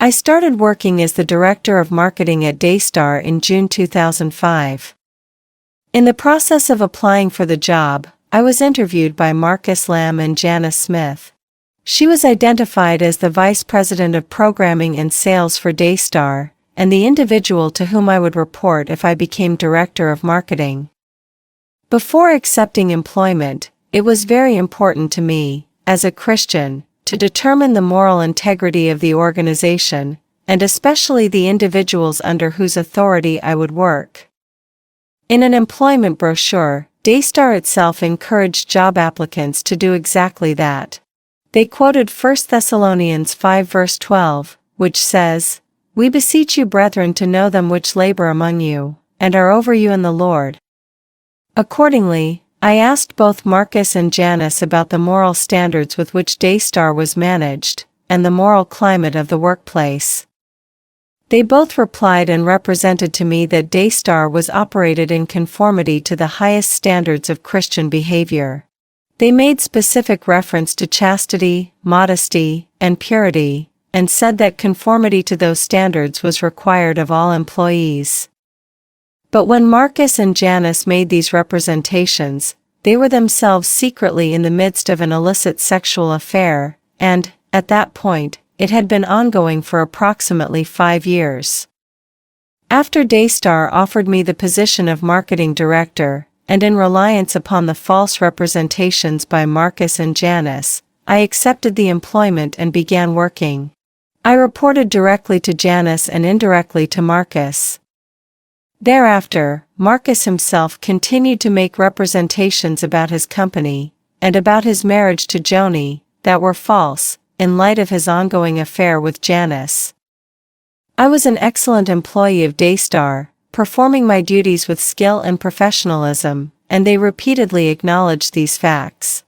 I started working as the director of marketing at Daystar in June 2005. In the process of applying for the job, I was interviewed by Marcus Lamb and Janice Smith. She was identified as the Vice President of Programming and Sales for Daystar, and the individual to whom I would report if I became Director of Marketing. Before accepting employment, it was very important to me, as a Christian, to determine the moral integrity of the organization, and especially the individuals under whose authority I would work. In an employment brochure, Daystar itself encouraged job applicants to do exactly that. They quoted 1 Thessalonians 5 verse 12, which says, "We beseech you brethren to know them which labor among you, and are over you in the Lord." Accordingly, I asked both Marcus and Janice about the moral standards with which Daystar was managed, and the moral climate of the workplace. They both replied and represented to me that Daystar was operated in conformity to the highest standards of Christian behavior. They made specific reference to chastity, modesty, and purity, and said that conformity to those standards was required of all employees. But when Marcus and Janice made these representations, they were themselves secretly in the midst of an illicit sexual affair, and, at that point, it had been ongoing for approximately 5 years. After Daystar offered me the position of marketing director, and in reliance upon the false representations by Marcus and Janice, I accepted the employment and began working. I reported directly to Janice and indirectly to Marcus. Thereafter, Marcus himself continued to make representations about his company, and about his marriage to Joni, that were false, in light of his ongoing affair with Janice. I was an excellent employee of Daystar, performing my duties with skill and professionalism, and they repeatedly acknowledged these facts.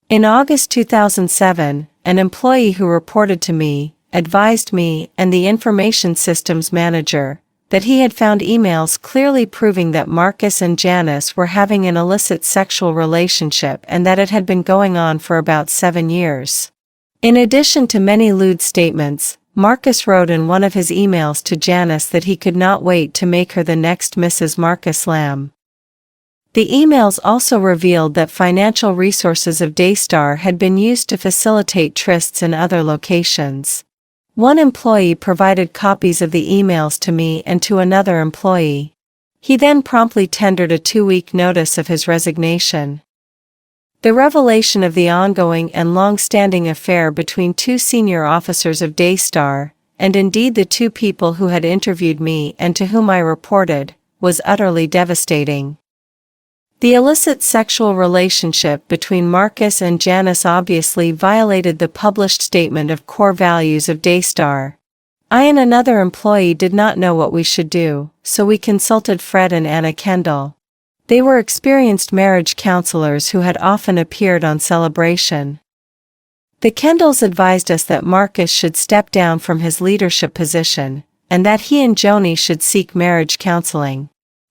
In August 2007, an employee who reported to me, advised me and the information systems manager, that he had found emails clearly proving that Marcus and Janice were having an illicit sexual relationship and that it had been going on for about 7 years. In addition to many lewd statements, Marcus wrote in one of his emails to Janice that he could not wait to make her the next Mrs. Marcus Lamb. The emails also revealed that financial resources of Daystar had been used to facilitate trysts in other locations. One employee provided copies of the emails to me and to another employee. He then promptly tendered a 2-week notice of his resignation. The revelation of the ongoing and long-standing affair between 2 senior officers of Daystar, and indeed the 2 people who had interviewed me and to whom I reported, was utterly devastating. The illicit sexual relationship between Marcus and Janice obviously violated the published statement of core values of Daystar. I and another employee did not know what we should do, so we consulted Fred and Anna Kendall. They were experienced marriage counselors who had often appeared on Celebration. The Kendalls advised us that Marcus should step down from his leadership position, and that he and Joni should seek marriage counseling.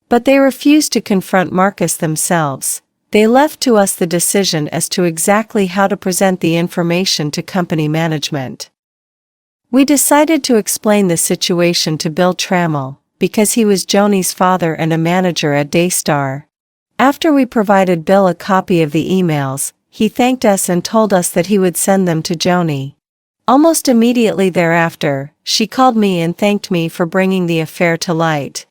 But they refused to confront Marcus themselves. They left to us the decision as to exactly how to present the information to company management. We decided to explain the situation to Bill Trammell, because he was Joni's father and a manager at Daystar. After we provided Bill a copy of the emails, he thanked us and told us that he would send them to Joni. Almost immediately thereafter, she called me and thanked me for bringing the affair to light.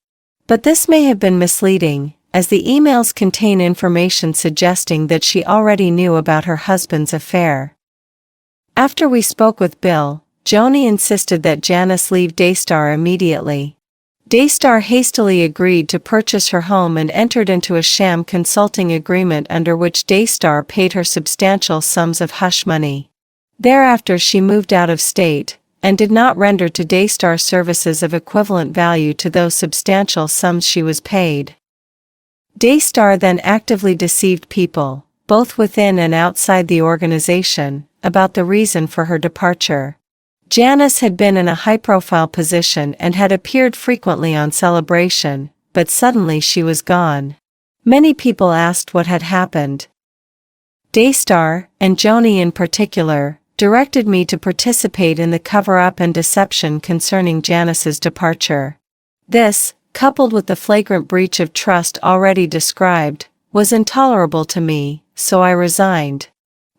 But this may have been misleading, as the emails contain information suggesting that she already knew about her husband's affair. After we spoke with Bill, Joni insisted that Janice leave Daystar immediately. Daystar hastily agreed to purchase her home and entered into a sham consulting agreement under which Daystar paid her substantial sums of hush money. Thereafter she moved out of state, and did not render to Daystar services of equivalent value to those substantial sums she was paid. Daystar then actively deceived people, both within and outside the organization, about the reason for her departure. Janice had been in a high-profile position and had appeared frequently on Celebration, but suddenly she was gone. Many people asked what had happened. Daystar, and Joni in particular, directed me to participate in the cover-up and deception concerning Janice's departure. This, coupled with the flagrant breach of trust already described, was intolerable to me, so I resigned.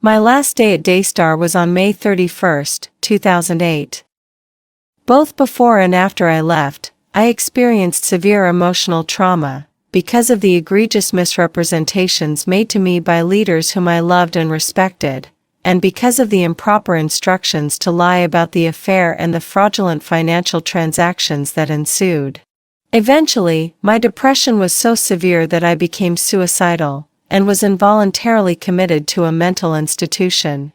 My last day at Daystar was on May 31, 2008. Both before and after I left, I experienced severe emotional trauma, because of the egregious misrepresentations made to me by leaders whom I loved and respected, and because of the improper instructions to lie about the affair and the fraudulent financial transactions that ensued. Eventually, my depression was so severe that I became suicidal, and was involuntarily committed to a mental institution.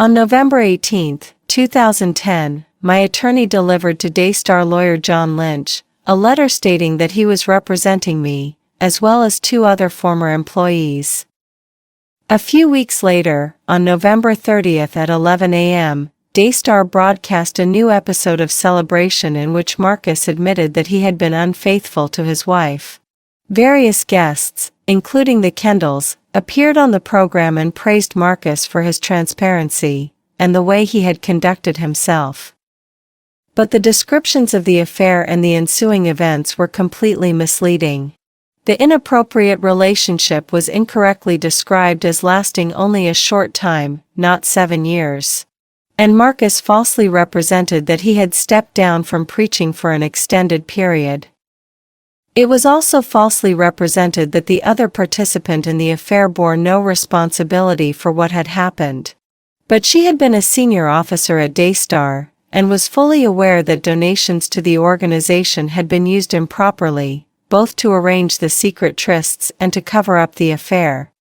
On November 18, 2010, my attorney delivered to Daystar lawyer John Lynch a letter stating that he was representing me, as well as 2 other former employees. A few weeks later, on November 30 at 11 a.m., Daystar broadcast a new episode of Celebration in which Marcus admitted that he had been unfaithful to his wife. Various guests, including the Kendalls, appeared on the program and praised Marcus for his transparency and the way he had conducted himself. But the descriptions of the affair and the ensuing events were completely misleading. The inappropriate relationship was incorrectly described as lasting only a short time, not 7 years. And Marcus falsely represented that he had stepped down from preaching for an extended period. It was also falsely represented that the other participant in the affair bore no responsibility for what had happened. But she had been a senior officer at Daystar, and was fully aware that donations to the organization had been used improperly, both to arrange the secret trysts and to cover up the affair.